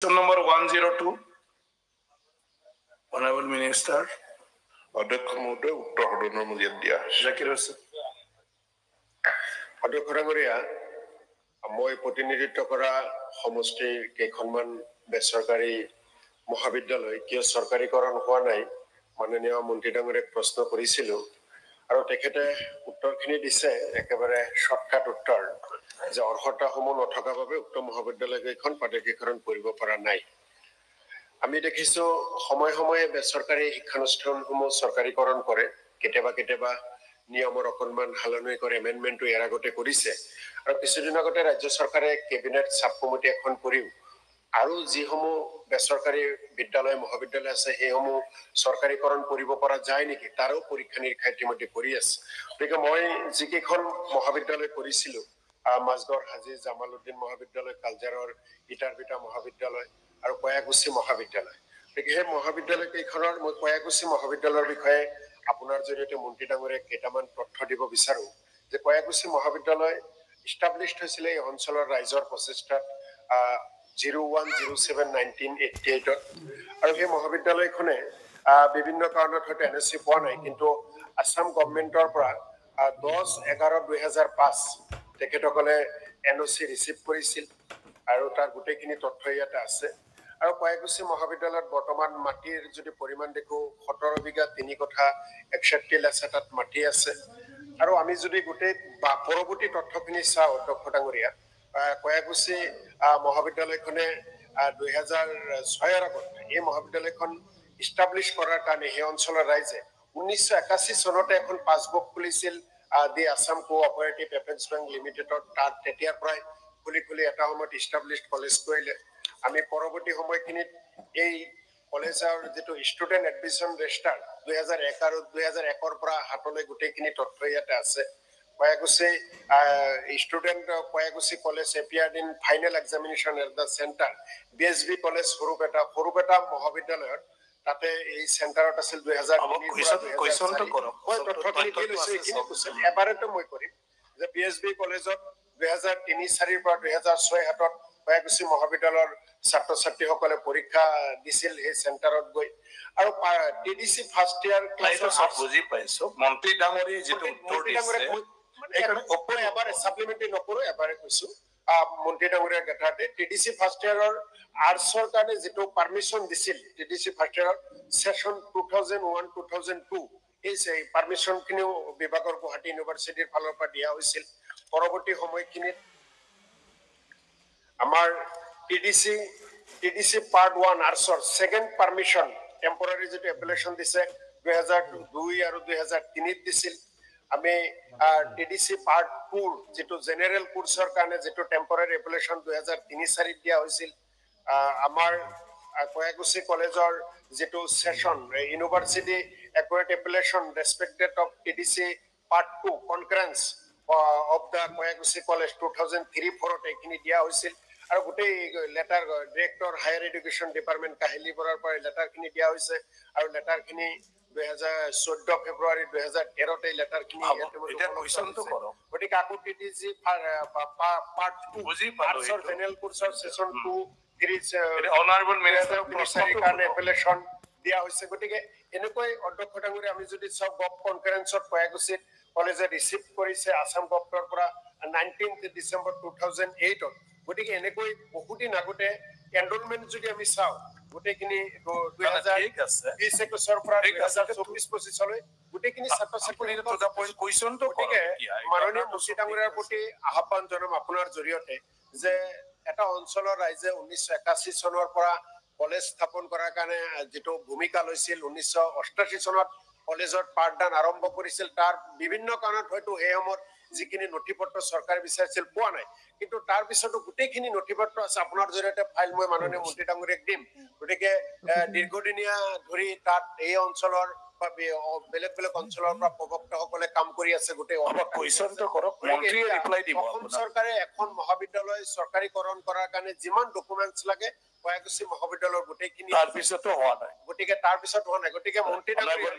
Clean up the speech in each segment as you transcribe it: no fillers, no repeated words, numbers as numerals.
Question number 102. Honorable Minister. অধ্যক্ষ মহোদয় উত্তৰ সদনৰ মজিয়াত দিয়া জাকিৰ হোসেন। অধ্যক্ষ ডাঙৰীয়া, মই প্ৰতিনিধিত্ব কৰা সমষ্টিৰ কেইখনমান বেচৰকাৰী মহাবিদ্যালয় কিয় চৰকাৰীকৰণ হোৱা নাই মাননীয় মন্ত্ৰী ডাঙৰীয়াক প্ৰশ্ন কৰিছিলো আৰু তেখেতে উত্তৰখিনি দিছে একেবাৰে শৰ্টকাট উত্তৰ যে অৰ্হতাসমূহ নথকাৰ বাবে উক্ত মহাবিদ্যালয় কেইখন প্ৰাদেশিকৰণ কৰিব পৰা নাই। আমি দেখিছো সময়ে সময়ে বেচৰকাৰী শিক্ষানুষ্ঠানসমূহ চৰকাৰীকৰণ কৰে, কেতিয়াবা নিয়মৰ অকণমান সালনি কৰে, এমেণ্ডমেণ্টটো ইয়াৰ আগতে কৰিছে আৰু কিছুদিন আগতে ৰাজ্য চৰকাৰে কেবিনেট চাব কমিটি এখন কৰিও আৰু যিসমূহ বেচৰকাৰী বিদ্যালয় মহাবিদ্যালয় আছে সেইসমূহ চৰকাৰীকৰণ কৰিব পৰা যায় নেকি তাৰো পৰীক্ষা নিৰীক্ষা ইতিমধ্যে কৰি আছে। গতিকে মই যিকেইখন মহাবিদ্যালয় কৰিছিলো, মাজগড় হাজী জামালউদ্দিন মহাবিদ্যালয়, কালজাৰৰ ইটাৰভিটা মহাবিদ্যালয় আৰু কয়াকুছি মহাবিদ্যালয়, গতিকে সেই মহাবিদ্যালয় কেইখনৰ মই কয়াকুছি মহাবিদ্যালয়ৰ বিষয়ে আপোনাৰ জৰিয়তে মন্ত্ৰী ডাঙৰীয়াক কেইটামান তথ্য দিব বিচাৰো যে কয়াকুছি মহাবিদ্যালয় ইষ্টাব্লিছড হৈছিলে এই অঞ্চলৰ ৰাইজৰ প্ৰচেষ্টাত 01/07/1988 আৰু সেই মহাবিদ্যালয়খনে বিভিন্ন কাৰণত হয়তো NOC পোৱা নাই, কিন্তু আসাম গভৰ্ণমেণ্টৰ পৰা 10/11/2005 তেখেতসকলে NOC ৰিচিভ কৰিছিল আৰু তাৰ গোটেইখিনি তথ্য ইয়াতে আছে। আৰু কয়াকুছি মহাবিদ্যালয়ত বৰ্তমান মাটিৰ যদি পৰিমাণ দেখো 17 বিঘা 3 কঠা 61 আছে, তাত মাটি আছে। আৰু আমি যদি গোটেই পৰৱৰ্তী তথ্যখিনি চাওঁ অধ্যক্ষ ডাঙৰীয়া, কয়াকুছি মহাবিদ্যালয়খনে 2006 আগত এই মহাবিদ্যালয়খন ইষ্টাব্লিছ কৰাৰ কাৰণে সেই অঞ্চলৰ ৰাইজে 1981 চনতে এখন পাছবুক খুলিছিল দি আসাম কোঅপাৰেটিভ এফেক্স বেংক লিমিটেডৰ। তাত তেতিয়াৰ পৰাই খুলি এটা সময়ত ইষ্টাব্লিছড কলেজ কৰিলে। আমি পৰৱৰ্তী সময়খিনিত এই কলেজৰ যিটো ষ্টুডেণ্ট এডমিশ্যন ৰেজিষ্টাৰ 2001 আৰু 2001ৰ পৰা হাতলৈ গোটেইখিনি তথ্য ইয়াতে আছে। Kayakuchi student Kayakuchi college appeared in final examination at the center BSB college Sarupeta মহাবিদ্যালয়ত তাতে এই চেণ্টাৰত আছিল 2003 এবাৰতে মই কৰিম যে BSB কলেজত 2003-04 পৰা 2006-07 কয়াকুছি মহাবিদ্যালয়ৰ ছাত্ৰ ছাত্ৰীসকলে পৰীক্ষা দিছিল সেই চেণ্টাৰত গৈ। আৰু TDC ফাৰ্ষ্ট ইয়াৰ ক্লাছৰ সব বুজি পাইছো মন্ত্ৰী ডাঙৰীয়া যেটো উত্তৰ দিছে এবাৰ সাপ্লিমেন্টাৰি নকৰো এবাৰে কৈছো মন্ত্ৰী ডাঙৰীয়াৰ কথাতে TDC ফাৰ্ষ্ট ইয়াৰৰ আৰ্টছৰ কাৰণে যেটো পাৰমিশন দিছিল TDC ফাৰ্ষ্ট ইয়াৰৰ সেশন 2001-2002 এই পাৰমিশনখিনিও বিভাগৰ গুৱাহাটী ইউনিভাৰ্চিটিৰ ফালৰ পৰা দিয়া হৈছিল। পৰৱৰ্তী সময়খিনিত আমাৰ TDC part 1 আৰ্টছৰ second permission temporary যেটো এপ্লিকেশন দিছে 2002 আৰু 2003 দিছিল। আমি TDC পাৰ্ট 2 যেটো জেনাৰেল কোৰ্সৰ কাৰণে যেটো টেম্পৰাৰী এপ্লিকেশন 2003-04 দিয়া হৈছিল। আমাৰ কয়াকুছি কলেজৰ যেটো session university accurate application respected of TDC part 2 concurrence of the Koyakuchi college 2003-04 এখিনি দিয়া হৈছিল। আৰু গোটেই letter director higher education department Kahili বৰাৰ পৰা লেটাৰখিনি দিয়া হৈছে আৰু লেটাৰখিনি 2014 ফেব্ৰুৱাৰী 2013 লেটাৰখিনি এটা কোৱেশ্চনটো কৰক। গতিকে আকৌ TDC পাৰ্ট 2 বুজি পালো আৰ্টছৰ জেনাৰেল কোৰ্সৰ সেশন 2 অনাৰেবল মিনিষ্টাৰ প্ৰশ্নটোৰ কাৰণে এপ্লিকেশন দিয়া হৈছে। গতিকে এনেকৈ অধ্যক্ষ ডাঙৰীয়া আমি যদি সব গভ কনফাৰেন্সত কয়াকুছিত কলেজে ৰিচিভ কৰিছে আসাম গভৰ্ণৰ পৰা 19 ডিসেম্বৰ 2008 গতিকে এনেকৈ বহুদিন আগতে এনৰোলমেন্ট যদি আমি চাওঁ গোটেইখিনি 2020-21 পৰা 2024-25 লৈ গোটেইখিনি ছাত্ৰ ছাত্ৰীৰ কোৱেশ্চনটো গতিকে মাননীয় মন্ত্ৰী ডাঙৰীয়াৰ প্ৰতি আহ্বান জনাম আপোনাৰ জৰিয়তে যে এটা অঞ্চলৰ ৰাইজে 1981 চনৰ পৰা কলেজ স্থাপন কৰাৰ কাৰণে যেটো ভূমিকা লৈছিল 1988 চনত কলেজৰ পাঠদান আৰম্ভ কৰিছিল। তাৰ বিভিন্ন কাৰণত হয়তো এই সময়ত যিখিনি নথিপত্ৰ চৰকাৰে বিচাৰিছিল পোৱা নাই, কিন্তু তাৰ পিছতো গোটেইখিনি নথিপত্ৰ আছে আপোনাৰ জৰিয়তে ফাইল মই মাননীয় মন্ত্ৰী ডাঙৰীয়াক দিম। গতিকে দীৰ্ঘদিনীয়া ধৰি তাত এই অঞ্চলৰ বেলেগ অঞ্চলৰ পৰা প্ৰবক্তাসকলে কাম কৰি আছে। গোটেই কোৱেশ্চনটো কৰক, মন্ত্ৰীয়ে ৰিপ্লাই দিব। অসম চৰকাৰে এখন মহাবিদ্যালয় চৰকাৰীকৰণ কৰাৰ কাৰণে যিমান ডকুমেন্টছ লাগে কয়াকুছি মহাবিদ্যালয়ৰ গোটেইখিনি তাৰ পিছতো হোৱা নাই। গতিকে মন্ত্ৰী ডাঙৰীয়া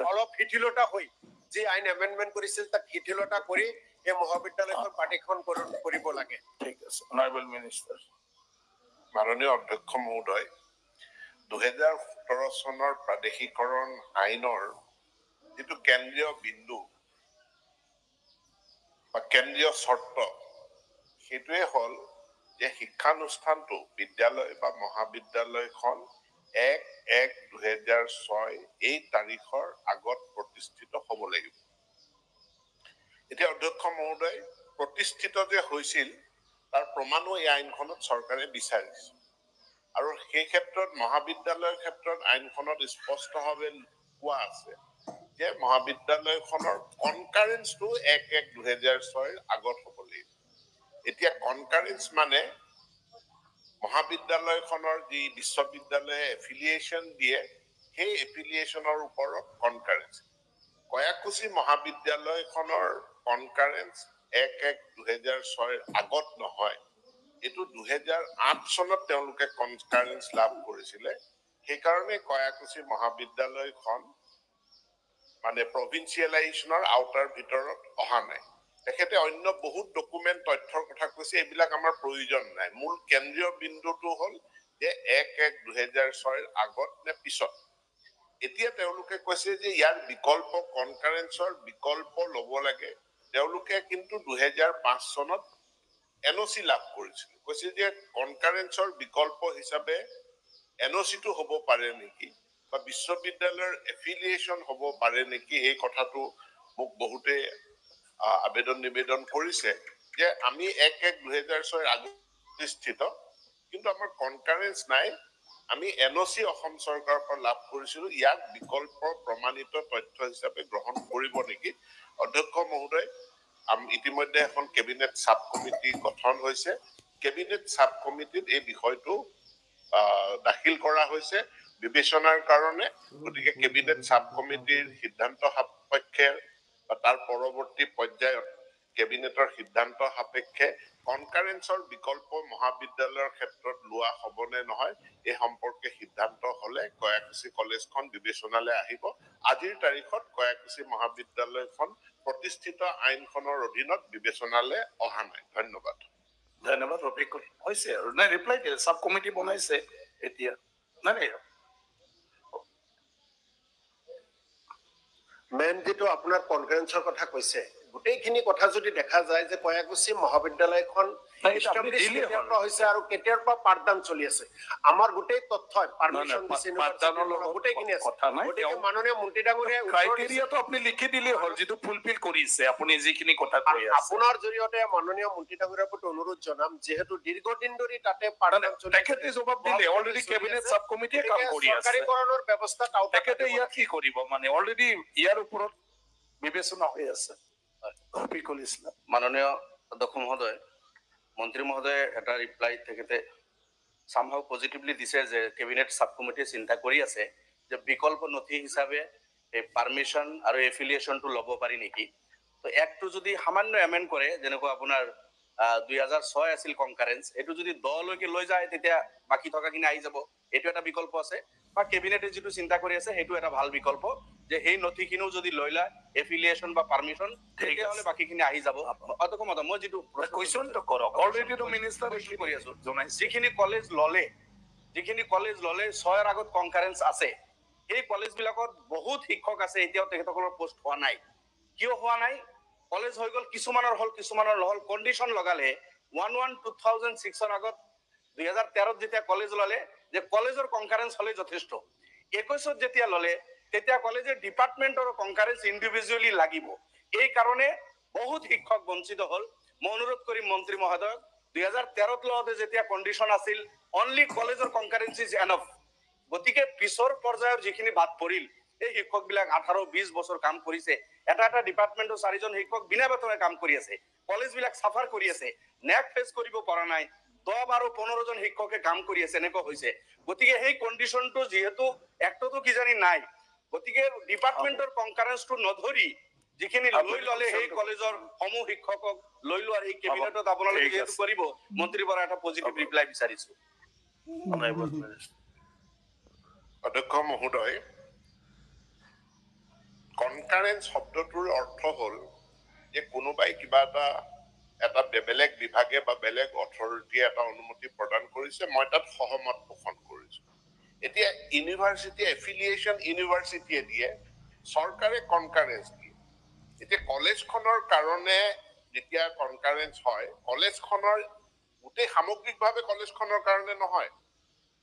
অলপ শিথিলতা হৈ যি আইন এমেণ্ডমেণ্ট কৰিছিল তাক শিথিলতা কৰি এই মহাবিদ্যালয়খন প্ৰাদেশিকৰণ কৰিব লাগে। ঠিক আছে অনাৰেবল মিনিষ্টাৰ। মাননীয় অধ্যক্ষ মহোদয় 2017 চনৰ প্ৰাদেশিকৰণ আইনৰ যিটো কেন্দ্ৰীয় বিন্দু বা কেন্দ্ৰীয় চৰ্ত সেইটোৱে হ'ল যে শিক্ষানুষ্ঠানটো বিদ্যালয় বা মহাবিদ্যালয়খন 1/1/2006 এই তাৰিখৰ আগত প্ৰতিষ্ঠিত হ'ব লাগিব। এতিয়া অধ্যক্ষ মহোদয় প্ৰতিষ্ঠিত যে হৈছিল তাৰ প্ৰমাণো এই আইনখনত চৰকাৰে বিচাৰিছে আৰু সেই ক্ষেত্ৰত মহাবিদ্যালয়ৰ ক্ষেত্ৰত আইনখনত স্পষ্টভাৱে কোৱা আছে যে মহাবিদ্যালয়খনৰ কনকাৰেন্সটো 1/1/2006 আগত হ'ব লাগিব। এতিয়া কনকাৰেন্স মানে মহাবিদ্যালয়খনৰ যি বিশ্ববিদ্যালয়ে এফিলিয়েশ্যন দিয়ে সেই এফিলিয়েশ্যনৰ ওপৰত কনকাৰেন্স। কয়াকুছি মহাবিদ্যালয়খনৰ কনকাৰেন্স 1/1/2006 আগত নহয়, এইটো 2008 চনত তেওঁলোকে কনকাৰেন্স লাভ কৰিছিলে। সেইকাৰণে কয়াকুছি মহাবিদ্যালয়খন মানে প্ৰভিন্সিয়েলাইজেশ্যনৰ আওতাৰ ভিতৰত অহা নাই। তেখেতে অন্য বহুত ডকুমেণ্ট তথ্যৰ কথা কৈছে, এইবিলাক আমাৰ প্ৰয়োজন নাই। মূল কেন্দ্ৰীয় বিন্দুটো হ'ল যে 1/1/2006 আগত নে পিছত। এতিয়া তেওঁলোকে কৈছে যে ইয়াৰ বিকল্প কনকাৰেন্সৰ বিকল্প ল'ব লাগে। তেওঁলোকে কিন্তু 2005 চনত NOC লাভ কৰিছিল। কৈছে যে কনকাৰেন্সৰ বিকল্প হিচাপে NOCটো হ'ব পাৰে নেকি বা বিশ্ববিদ্যালয়ৰ এফিলিয়েশ্যন হ'ব পাৰে নেকি, এই কথাটো মোক বহুতে আবেদন নিবেদন কৰিছে যে আমি 1/1/2006 আগত প্ৰতিষ্ঠিত, কিন্তু আমাৰ কনকাৰেন্স নাই, আমি NOC অসম চৰকাৰৰ পৰা লাভ কৰিছিলো, ইয়াক বিকল্প প্ৰমাণিত তথ্য হিচাপে গ্ৰহণ কৰিব নেকি। অধ্যক্ষ মহোদয়, ইতিমধ্যে এখন কেবিনেট সাব কমিটি গঠন হৈছে। কেবিনেট সাব কমিটিত এই বিষয়টো দাখিল কৰা হৈছে বিবেচনাৰ কাৰণে। গতিকে কেবিনেট সাব কমিটিৰ সিদ্ধান্ত সাপেক্ষে বা তাৰ পৰৱৰ্তী পৰ্যায়ত কেবিনেটৰ সিদ্ধান্ত সাপেক্ষে কনকাৰেন্সৰ বিকল্প মহাবিদ্যালয়ৰ ক্ষেত্ৰত লোৱা হ'বনে নহয় এই সম্পৰ্কে সিদ্ধান্ত হ'লে কয়াকুছি কলেজখন বিবেচনালৈ আহিব। আজিৰ তাৰিখত কয়াকুছি মহাবিদ্যালয়খন প্ৰতিষ্ঠিত আইনখনৰ অধীনত বিবেচনালৈ অহা নাই। ধন্যবাদ। ধন্যবাদ ৰফিকুল। হৈছে আৰু নাই ৰিপ্লাই দিলে, সাব কমিটি বনাইছে এতিয়া। নাই মেন যিটো আপোনাৰ কনকাৰেন্সৰ কথা কৈছে, গোটেইখিনি কথা যদি দেখা যায় যে কয়াকুছি মহাবিদ্যালয়খন establish কেতিয়াৰ পৰা হৈছে আৰু কেতিয়াৰ পৰা পাঠদান চলি আছে, আমাৰ গোটেই তথ্যই পাৰমিশন দিছে, গোটেইখিনি আছে। কথা নাই, গতিকে মাননীয় মন্ত্ৰী ডাঙৰীয়াই ক্ৰাইটেৰিয়াটো আপুনি লিখি দিলেই হ'ল, যিটো ফুলফিল কৰিছে আপুনি যিখিনি কথা কৈ আছে। আপোনাৰ জৰিয়তে মাননীয় মন্ত্ৰী ডাঙৰীয়াৰ প্ৰতি অনুৰোধ জনাম, যিহেতু দীৰ্ঘদিন ধৰি তাতে পাঠদান চলি আছে, তেখেতে জবাব দিলে, অলৰেডি কেবিনেট সাব কমিটিয়ে কাম কৰি আছে। চৰকাৰীকৰণৰ ব্যৱস্থা তেখেতে ইয়াত কি কৰিব, মানে অলৰেডি ইয়াৰ ওপৰত বিবেচনা হৈ আছে। ৰফিকুল ইছলাম। মাননীয় অধ্যক্ষ মহোদয়, মন্ত্ৰী মহোদয়ে এটা ৰিপ্লাই তেখেতে সামহাও পজিটিভলি দিছে যে কেবিনেট সাব কমিটিয়ে চিন্তা কৰি আছে যে বিকল্প নথি হিচাপে এই পাৰমিশন আৰু এফিলিয়েশ্যনটো ল'ব পাৰি নেকি। তো একটো যদি সামান্য এমেণ্ড কৰে, যেনেকুৱা আপোনাৰ 2006 আছিল কনকাৰেন্স, এইটো যদি 10 লৈকে লৈ যায় তেতিয়া বাকী থকাখিনি আহি যাব, এইটো এটা বিকল্প আছে। বা কেবিনেটে যিটো চিন্তা কৰি আছে সেইটো এটা ভাল বিকল্প, যে সেই নথিখিনিও যদি লৈ লয় এফিলিয়েশ্যন বা পাৰমিশন, তেতিয়াহ'লে বাকীখিনি আহি যাব। অধ্যক্ষ মহোদয়, মই যিটো কুৱেশ্যনটো কৰক, অলৰেডি মিনিষ্টাৰ কৰি আছো, জনাইছে। যিখিনি কলেজ ললে 6ৰ আগত কনকাৰেন্স আছে, সেই কলেজ বিলাকত বহুত শিক্ষক আছে এতিয়াও তেখেতসকলৰ পোষ্ট হোৱা নাই। কিয় হোৱা নাই? কলেজ হৈ গ'ল, কিছুমানৰ হ'ল কিছুমানৰ নহ'ল। কণ্ডিশ্যন লগালে 1/1/2006 আগত 2013 যেতিয়া কলেজ ললে যে কলেজৰ কনকাৰেন্স হলে যথেষ্ট। 21 যেতিয়া ললে তেতিয়া কলেজৰ ডিপাৰ্টমেণ্টৰ কনকাৰেন্স ইণ্ডিভিজুৱেলি লাগিব। এই কাৰণে বহুত শিক্ষক বঞ্চিত হ'ল। মই অনুৰোধ কৰিম মন্ত্ৰী মহোদয়ক, 2013 লওঁতে যেতিয়া কণ্ডিশ্যন আছিল অনলি কলেজৰ কনকাৰেন্স ইজ এনফ, গতিকে পিছৰ পৰ্যায়ৰ যিখিনি বাদ পৰিল, এই শিক্ষকবিলাক 18-20 বছৰ কাম কৰিছে, এটা ডিপাৰ্টমেণ্টৰ 4জন শিক্ষক বিনা বেতনে কাম কৰি আছে, কলেজবিলাক চাফাৰ কৰি আছে, নেক ফেচ কৰিব পৰা নাই, 10-15 জন শিক্ষকে কাম কৰি আছে, এনেকুৱা হৈছে। গতিকে সেই কণ্ডিশ্যনটো যিহেতু একটোতো কিজানি নাই, গতিকে ডিপাৰ্টমেণ্টৰ কনকাৰেন্সটো নধৰি যিখিনি লৈ ললে সেই কলেজৰ সমূহ শিক্ষকক লৈ লোৱাৰ এই কেবিনেটত আপোনালোকে যিহেতু কৰিব, মন্ত্ৰীৰ পৰা এটা পজিটিভ ৰিপ্লাই বিচাৰিছো। অধ্যক্ষ মহোদয়, কনকাৰেন্স শব্দটোৰ অৰ্থ হ'ল যে কোনোবাই কিবা এটা এটা বেলেগ বিভাগে বা বেলেগ অথৰিটিয়ে এটা অনুমতি প্ৰদান কৰিছে, মই তাত সহমত পোষণ কৰিছো। এতিয়া ইউনিভাৰ্চিটি এফিলিয়েশ্যন ইউনিভাৰ্চিটিয়ে দিয়ে, চৰকাৰে কনকাৰেঞ্চ দিয়ে। এতিয়া কলেজখনৰ কাৰণে যেতিয়া কনকাৰেঞ্চ হয়, কলেজখনৰ গোটেই সামগ্ৰিকভাৱে কলেজখনৰ কাৰণে নহয়।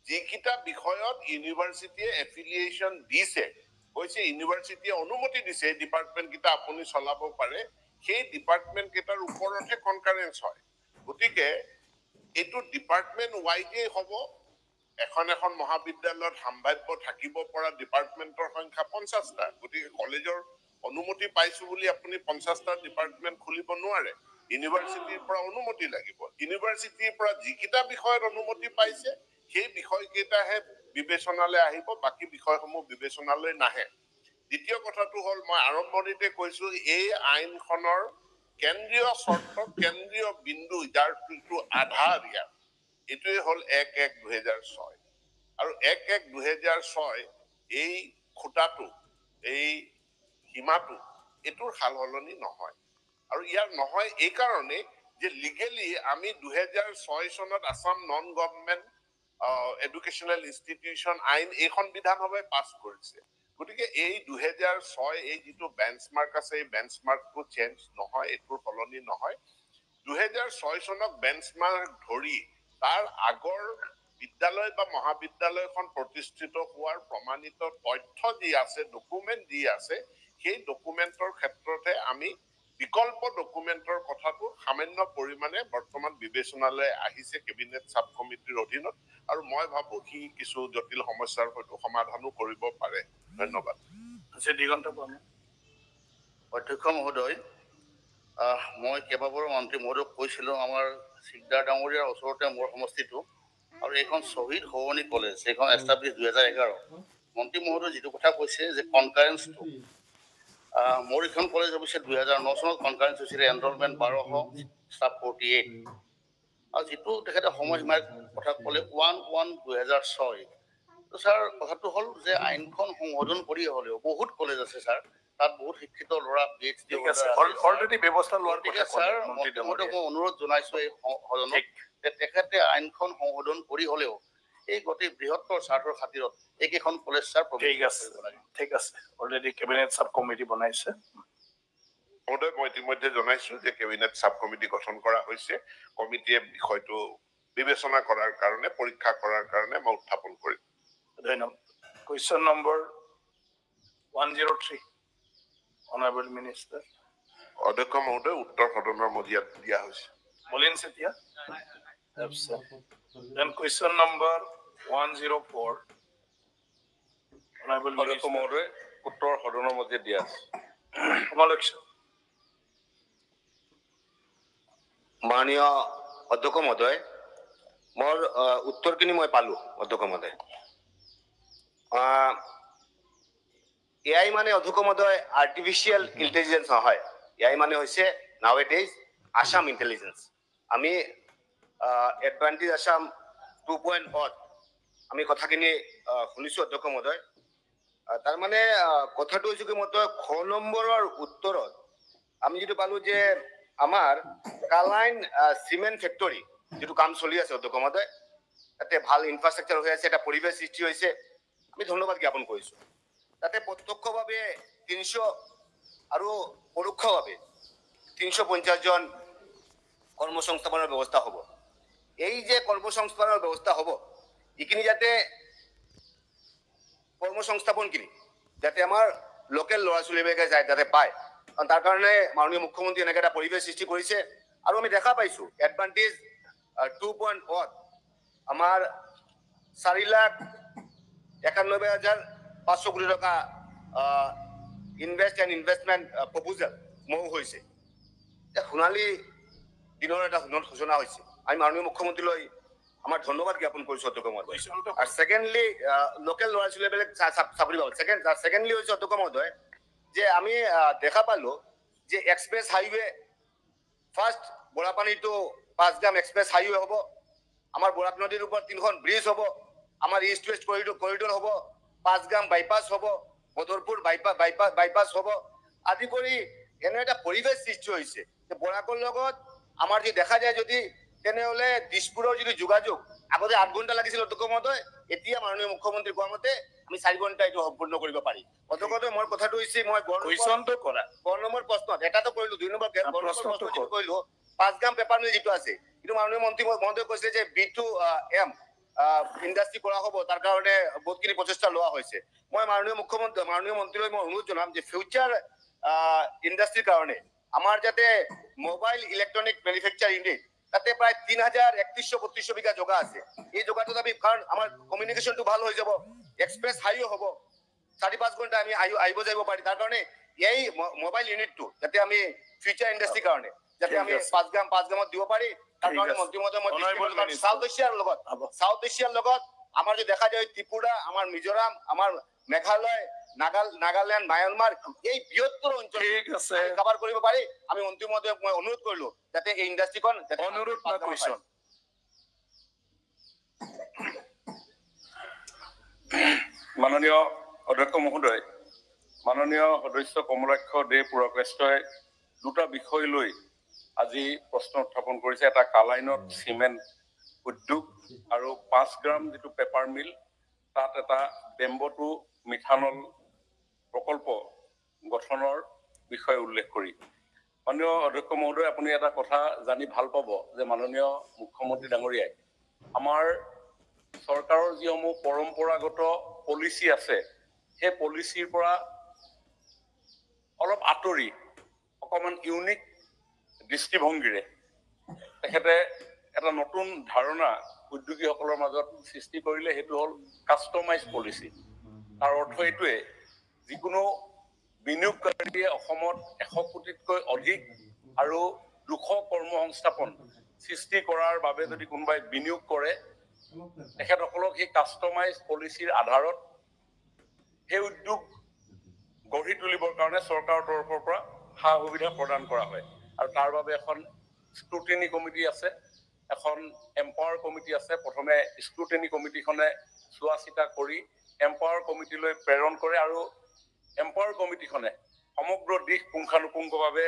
যিকেইটা বিষয়ত ইউনিভাৰ্চিটিয়ে এফিলিয়েশ্যন দিছে, কৈছে ইউনিভাৰ্চিটিয়ে অনুমতি দিছে ডিপাৰ্টমেণ্ট কেইটা আপুনি চলাব পাৰে, সেই ডিপাৰ্টমেণ্ট কেইটাৰ ওপৰতহে কনকাৰেঞ্চ হয়। গতিকে এইটো ডিপাৰ্টমেণ্ট ৱাইজেই হ'ব। এখন মহাবিদ্যালয়ত সাম্ভাব্য থাকিব পৰা ডিপাৰ্টমেণ্টৰ সংখ্যা 50টা। গতিকে কলেজৰ অনুমতি পাইছো বুলি আপুনি 50টা ডিপাৰ্টমেণ্ট খুলিব নোৱাৰে। ইউনিভাৰ্চিটিৰ পৰা অনুমতি লাগিব। ইউনিভাৰ্চিটিৰ পৰা যিকেইটা বিষয়ত অনুমতি পাইছে সেই বিষয়কেইটাহে বিবেচনালৈ আহিব, বাকী বিষয়সমূহ বিবেচনালৈ নাহে। দ্বিতীয় কথাটো হ'ল, মই আৰম্ভণিতে কৈছো এই আইনখনৰ কেন্দ্ৰীয় চৰ্ত, কেন্দ্ৰীয় বিন্দু, যাৰ আধাৰ ইয়াৰ, এইটোৱে হ'ল 1-1-2006। আৰু 1-1-2006 এই খুঁটাটো, এই সীমাটো, এইটোৰ সাল সলনি নহয়। আৰু ইয়াৰ নহয় এই কাৰণেই যে লিগেলি আমি 2006 চনত Assam non government educational institution আইন এইখন বিধানসভাই পাছ কৰিছে। গতিকে এই 2006 এই যিটো বেঞ্চমাৰ্ক আছে, এই বেঞ্চমাৰ্কটো চেঞ্জ নহয়, এইটোৰ সলনি নহয়। 2006 চনক বেঞ্চমাৰ্ক ধৰি তাৰ আগৰ বিদ্যালয় বা মহাবিদ্যালয়খন প্ৰতিষ্ঠিত হোৱাৰ প্ৰমাণিত তথ্য যি আছে, ডকুমেণ্ট যি আছে, সেই ডকুমেণ্টৰ ক্ষেত্ৰতে আমি বিকল্প ডকুমেণ্টৰ কথাটো সামান্য পৰিমাণে বৰ্তমান বিবেচনালৈ আহিছে কেবিনেট সাব কমিটিৰ অধীনত। আৰু মই ভাবো সি কিছু জটিল সমস্যাৰ হয়তো সমাধানো কৰিব পাৰে। ধন্যবাদ। দিগন্ত বৰ্মন। অধ্যক্ষ মহোদয়, মই কেইবাবাৰো মন্ত্ৰী মহোদয়ক কৈছিলোঁ, আমাৰ চিকদাৰ ডাঙৰীয়াৰ ওচৰতে মোৰ সমষ্টিটো, আৰু এইখন শ্বহীদ সৌৱনী কলেজ, এইখন এষ্টাব্লিছ 2011। মন্ত্ৰী মহোদয় যিটো কথা কৈছে যে কনকাৰেঞ্চটো, মোৰ এইখন কলেজ অৱশ্যে 2009 চনত কনকাৰেঞ্চ হৈছিলে, এনৰলমেণ্ট 1200, ষ্টাফ 48। আৰু যিটো তেখেতে সময়সীমাৰ কথা ক'লে 1-1-2006, তো ছাৰ কথাটো হ'ল যে আইনখন সংশোধন কৰি হ'লেও বহুত কলেজ আছে ছাৰ, তাত বহুত শিক্ষিত ল'ৰা PhD অলৰেডি ব্যৱস্থা লোৱাৰ কথা ছাৰ, মন্ত্ৰীমহোদয়ক মই অনুৰোধ জনাইছো এই সদনত যে তেখেতে আইনখন সংশোধন কৰি হ'লেও এই গোটেই বৃহত্তৰ স্বাৰ্থৰ খাতিৰত এইকেইখন কলেজ ছাৰ ঠিক আছে। অলৰেডি কেবিনেট সাব কমিটি বনাইছে। মহোদয়, মই ইতিমধ্যে জনাইছো যে কেবিনেট সাব কমিটি গঠন কৰা হৈছে। কমিটিয়ে বিষয়টো বিবেচনা কৰাৰ কাৰণে, পৰীক্ষা কৰাৰ কাৰণে মই উত্থাপন কৰিম। ধন্যবাদ। Question number 103, honourable minister. অধ্যক্ষ মহোদয়, উত্তৰ সদনৰ মজিয়াত দিয়া হৈছে। মলিন Chetia. Then question number 104, honourable অধ্যক্ষ মহোদয়, উত্তৰ সদনৰ মজিয়াত দিয়া আছে। সমালোচনা। মাননীয় অধ্যক্ষ মহোদয়, মোৰ উত্তৰখিনি মই পালো অধ্যক্ষ মহোদয়। এআই মানে অধ্যক্ষ মহোদয় আৰ্টিফিচিয়েল ইন্টেলিজেন্স নহয়, এআই মানে হৈছে নাও এ ডেজ আসাম ইন্টেলিজেন্স। আমি এডভান্টেজ আসাম 2.0 আমি কথাখিনি শুনিছো অধ্যক্ষ মহোদয়। তাৰমানে কথাটো হৈছে কি মহোদয়, খ নম্বৰৰ উত্তৰত আমি যিটো পালো যে আমাৰ কালাইন চিমেণ্ট ফেক্টৰী যিটো কাম চলি আছে অধ্যক্ষ মহোদয়, তাতে ভাল ইনফ্ৰাষ্ট্ৰাকচাৰ হৈ আছে, এটা পৰিৱেশ সৃষ্টি হৈছে, আমি ধন্যবাদ জ্ঞাপন কৰিছো। তাতে প্ৰত্যক্ষভাৱে 300 আৰু পৰোক্ষভাৱে 350 জন কৰ্মসংস্থাপনৰ ব্যৱস্থা হ'ব। এই যে কৰ্মসংস্থাপনৰ ব্যৱস্থা হ'ব, এইখিনি যাতে কৰ্মসংস্থাপনখিনি যাতে আমাৰ লোকেল ল'ৰা ছোৱালীবিলাকে যায় যাতে পায়, কাৰণ তাৰ কাৰণে মাননীয় মুখ্যমন্ত্ৰী এনেকৈ এটা পৰিৱেশ সৃষ্টি কৰিছে। আৰু আমি দেখা পাইছো এডভান্টেজ 2.0 আমাৰ 4,91,500 কোটি টকা ইনভেষ্টমেণ্ট প্ৰপ'জেল মৌ হৈছে। সোণালী দিনৰ এটা সূচনা হৈছে। আমি মাননীয় মুখ্যমন্ত্ৰীলৈ আমাৰ ধন্যবাদ জ্ঞাপন কৰিছো অধ্যক্ষ মহোদয়। আৰু ছেকেণ্ডলি লোকেল ল'ৰা ছোৱালীবিলাক চাকৰি পাব। ছেকেণ্ডলি হৈছে অধ্যক্ষ মহোদয় যে আমি দেখা পালো যে express highway first Barapani to Panchgram express highway হ'ব, আমাৰ বৰাক নদীৰ ওপৰত 3খন ব্ৰিজ হ'ব, আমাৰ ইষ্ট ৱেষ্ট কৰিডৰ হ'ব, পাঁচগাম বাইপাছ হ'ব, বদৰপুৰ বাইপাছ হ'ব, আদি কৰি এনে এটা পৰিৱেশ সৃষ্টি হৈছে যে বৰাকৰ লগত আমাৰ যদি দেখা যায় যদি তেনেহলে দিছপুৰৰ যিটো যোগাযোগ আগতে 8 ঘণ্টা লাগিছিল অধ্যক্ষ মহোদয়, এতিয়া মাননীয় মুখ্যমন্ত্ৰী কোৱা মতে আমি 4 ঘণ্টা এইটো সম্পূৰ্ণ কৰিব পাৰি। অধ্যক্ষ মহোদয়, মোৰ কথাটো হৈছে মই কুৱেশ্যনটো কৰা। 1 নম্বৰ প্ৰশ্নত এটাটো কৰিলো, 2 নম্বৰ প্ৰশ্নটো প্ৰশ্ন কৰিলো 5 গ্ৰাম পেপাৰ মিল যিটো আছে কিন্তু মাননীয় মন্ত্ৰী মহোদয় কৈছে যে B2M ইণ্ডাষ্ট্ৰী কৰা হ'ব, তাৰ কাৰণে বহুতখিনি প্ৰচেষ্টা লোৱা হৈছে। মই মাননীয় মন্ত্ৰীলৈ মই অনুৰোধ জনাম যে ফিউচাৰ ইণ্ডাষ্ট্ৰীৰ কাৰণে আমাৰ যাতে মোবাইল ইলেক্ট্ৰনিক মেনুফেকচাৰ ইউনিট তাতে প্ৰায় 3100-3200 বিঘা জগা আছে। এই জগাটোত আমি কাৰণ আমাৰ কমিউনিকেশ্যনটো ভাল হৈ যাব, এক্সপ্ৰেছ হাইও হ'ব, 4-5 ঘণ্টা আমি আহিব যাব পাৰি। তাৰ কাৰণে এই মোবাইল ইউনিটটো যাতে আমি ফিউচাৰ ইণ্ডাষ্ট্ৰীৰ কাৰণে যাতে আমি 5 গ্ৰামত দিব পাৰি। তাৰ কাৰণে মন্ত্ৰী মহোদয় মই সাউথ এছিয়াৰ লগত আমাৰ যে দেখা যায় ত্ৰিপুৰা, আমাৰ মিজোৰাম, আমাৰ মেঘালয়, নাগালেণ্ড, মায়ানমাৰ এই বৃহত্তৰ অঞ্চল কভাৰ কৰিব পাৰি। আমি মন্ত্ৰী মহোদয়ক মই অনুৰোধ কৰিলো যাতে এই ইণ্ডাষ্ট্ৰীখন অনুৰোধ না কুৱেশ্যন। মাননীয় অধ্যক্ষ মহোদয়, মাননীয় সদস্য কমলাক্ষ দে পুৰকাষ্টই দুটা বিষয় লৈ আজি প্ৰশ্ন উত্থাপন কৰিছে। এটা কালাইনত চিমেণ্ট উদ্যোগ আৰু 5 গ্ৰাম যিটো পেপাৰ মিল, তাত এটা বেম্বটো মিথানল প্ৰকল্প গঠনৰ বিষয়ে উল্লেখ কৰি মাননীয় অধ্যক্ষ মহোদয়, আপুনি এটা কথা জানি ভাল পাব যে মাননীয় মুখ্যমন্ত্ৰী ডাঙৰীয়াই আমাৰ চৰকাৰৰ যিসমূহ পৰম্পৰাগত পলিচি আছে সেই পলিচিৰ পৰা অলপ আঁতৰি অকণমান ইউনিক দৃষ্টিভংগীৰে তেখেতে এটা নতুন ধাৰণা উদ্যোগীসকলৰ মাজত সৃষ্টি কৰিলে। সেইটো হ'ল কাষ্টমাইজ পলিচি। তাৰ অৰ্থ এইটোৱে, যিকোনো বিনিয়োগকাৰীয়ে অসমত 100 কোটিতকৈ অধিক আৰু 200 কৰ্মসংস্থাপন সৃষ্টি কৰাৰ বাবে যদি কোনোবাই বিনিয়োগ কৰে, তেখেতসকলক সেই কাষ্টমাইজ পলিচিৰ আধাৰত সেই উদ্যোগ গঢ়ি তুলিবৰ কাৰণে চৰকাৰৰ তৰফৰ পৰা সা সুবিধা প্ৰদান কৰা হয়। আৰু তাৰ বাবে এখন স্ক্ৰুটিনি কমিটি আছে, এখন এম্পাৱাৰ কমিটি আছে। প্ৰথমে স্ক্ৰুটিনি কমিটিখনে চোৱা চিতা কৰি এম্পাৱাৰ কমিটিলৈ প্ৰেৰণ কৰে আৰু এম্পাৱাৰ কমিটিখনে সমগ্ৰ দিশ পুংখানুপুংখভাৱে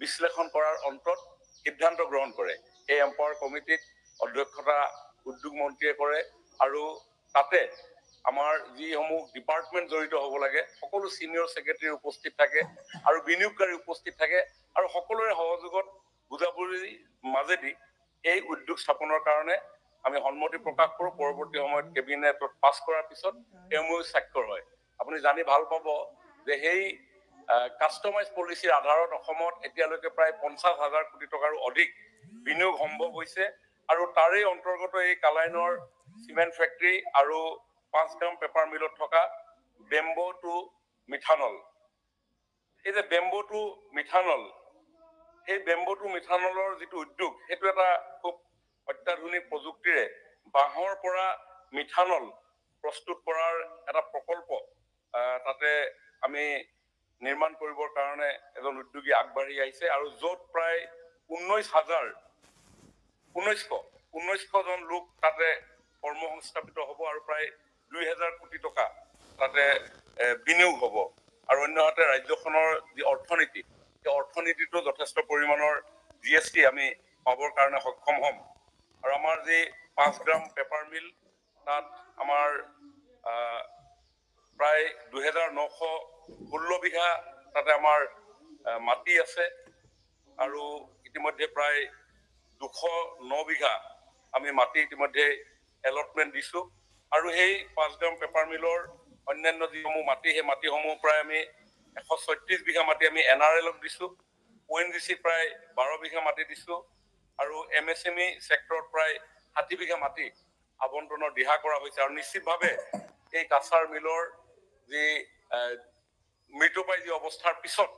বিশ্লেষণ কৰাৰ অন্তত সিদ্ধান্ত গ্ৰহণ কৰে। এই এম্পাৱাৰ কমিটিত অধ্যক্ষতা উদ্যোগ মন্ত্ৰীয়ে কৰে আৰু তাতে আমাৰ যিসমূহ ডিপাৰ্টমেণ্ট জড়িত হ'ব লাগে সকলো ছিনিয়ৰ ছেক্ৰেটাৰী উপস্থিত থাকে আৰু বিনিয়োগকাৰী উপস্থিত থাকে আৰু সকলোৰে সহযোগত বুজাবুজিৰ মাজেদি এই উদ্যোগ স্থাপনৰ কাৰণে আমি সন্মতি প্ৰকাশ কৰোঁ। পৰৱৰ্তী সময়ত কেবিনেটত পাছ কৰাৰ পিছত এমঅইউ স্বাক্ষৰ হয়। আপুনি জানি ভাল পাব যে সেই কাষ্টমাইজ পলিচিৰ আধাৰত অসমত এতিয়ালৈকে প্ৰায় 50,000 কোটি টকাৰো অধিক বিনিয়োগ সম্ভৱ হৈছে আৰু তাৰে অন্তৰ্গত এই কালাইনৰ চিমেণ্ট ফেক্টৰী আৰু 5 গ্ৰাম পেপাৰ মিলত থকা বেম্বো টু মিথানল। এই যে বেম্বো টু মিথানল, সেই বেম্বো টু মিথানলৰ যিটো উদ্যোগ, সেইটো এটা খুব অত্যাধুনিক প্ৰযুক্তিৰে বাঁহৰ পৰা মিথানল প্ৰস্তুত কৰাৰ এটা প্ৰকল্প তাতে আমি নিৰ্মাণ কৰিবৰ কাৰণে এজন উদ্যোগী আগবাঢ়ি আহিছে আৰু য'ত প্ৰায় 19,000জন লোক তাতে কৰ্মসংস্থাপিত হ'ব আৰু প্ৰায় 2,000 কোটি টকা তাতে বিনিয়োগ হ'ব। আৰু অন্যহাতে ৰাজ্যখনৰ যি অৰ্থনীতি, সেই অৰ্থনীতিটো যথেষ্ট পৰিমাণৰ GST আমি পাবৰ কাৰণে সক্ষম হ'ম। আৰু আমাৰ যি 5 গ্ৰাম পেপাৰ মিল, তাত আমাৰ প্ৰায় 2,916 বিঘা তাতে আমাৰ মাটি আছে আৰু ইতিমধ্যে প্ৰায় 209 বিঘা আমি মাটি ইতিমধ্যে এলটমেণ্ট দিছোঁ। আৰু সেই 5 গ্ৰাম পেপাৰ মিলৰ অন্যান্য যিসমূহ মাটি, সেই মাটিসমূহ প্ৰায় আমি 136 বিঘা মাটি আমি NRLক দিছোঁ, ONGCত প্ৰায় 12 বিঘা মাটি দিছোঁ আৰু MSME ছেক্টৰত প্ৰায় 60 বিঘা মাটি আবণ্টনৰ দিহা কৰা হৈছে। আৰু নিশ্চিতভাৱে এই কাছাৰ মিলৰ যি মৃতপ্ৰায় যি অৱস্থাৰ পিছত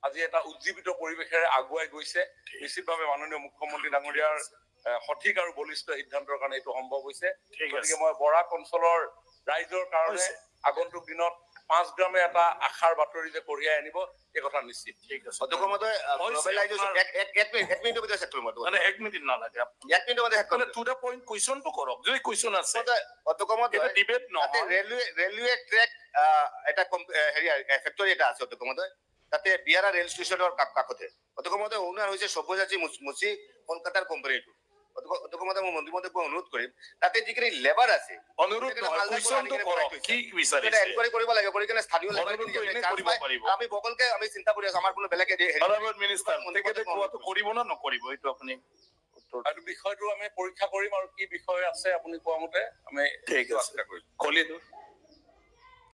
আজি এটা উজ্জীৱিত পৰিৱেশেৰে আগুৱাই গৈছে, নিশ্চিতভাৱে মাননীয় মুখ্যমন্ত্ৰী ডাঙৰীয়াৰ সঠিক আৰু বলিষ্ঠ সিদ্ধান্তৰ কাৰণে এইটো সম্ভৱ হৈছে। গতিকে মই বৰাক অঞ্চলৰ ৰাইজৰ কাৰণে আগন্তুক দিনত 5 গ্ৰামে এটা আশাৰ বাতৰি যে কঢ়িয়াই আনিব, এই কথা নিশ্চিত। ঠিক আছে। অধ্যক্ষ মহোদয়, গ্লোবেলাইজেশ্যন এক মিনিটৰ ভিতৰত শেষ কৰিম। মানে 1 মিনিট নালাগে, 1 মিনিটৰ ভিতৰত শেষ কৰিম। টু দ্য পইণ্ট কুৱেশ্যনটো কৰক, যদি কুৱেশ্যন আছে। অধ্যক্ষ মহোদয়, ডিবেট নহয়। ৰেলৱে ট্ৰেক এটা ফেক্টৰী এটা আছে অধ্যক্ষ মহোদয়। তাতে বিয়াৰা ৰেল ষ্টেচনৰ কাষতে অধ্যক্ষ মহোদয় অনাৰ হৈছে সব্যসাচী মুচি কলকাতাৰ কোম্পানীটো অধ্যক্ষ মহোদয় মই মন্ত্ৰী মহোদয়ক অনুৰোধ কৰিম তাতে যিখিনি লেবাৰ আছে অনুৰোধ নহয়, কুৱেশ্যনটো কৰক, কি বিচাৰিছে? এনকুৱাৰী কৰিব লাগে কৰি কিনে স্থানীয় অনুৰোধটো এনে কৰিব পাৰিব। আমি বকলকে আমি চিন্তা কৰি আছো আমাৰ কোনো বেলেগ Honorable Minister, তেখেতে কোৱাটো কৰিব না নকৰিব এইটো আপুনি উত্তৰ আৰু বিষয়টো আমি পৰীক্ষা কৰিম আৰু কি বিষয় আছে আপুনি কোৱা মতে আমি ঠিক আছে। আলোচনা কৰিম। কলিত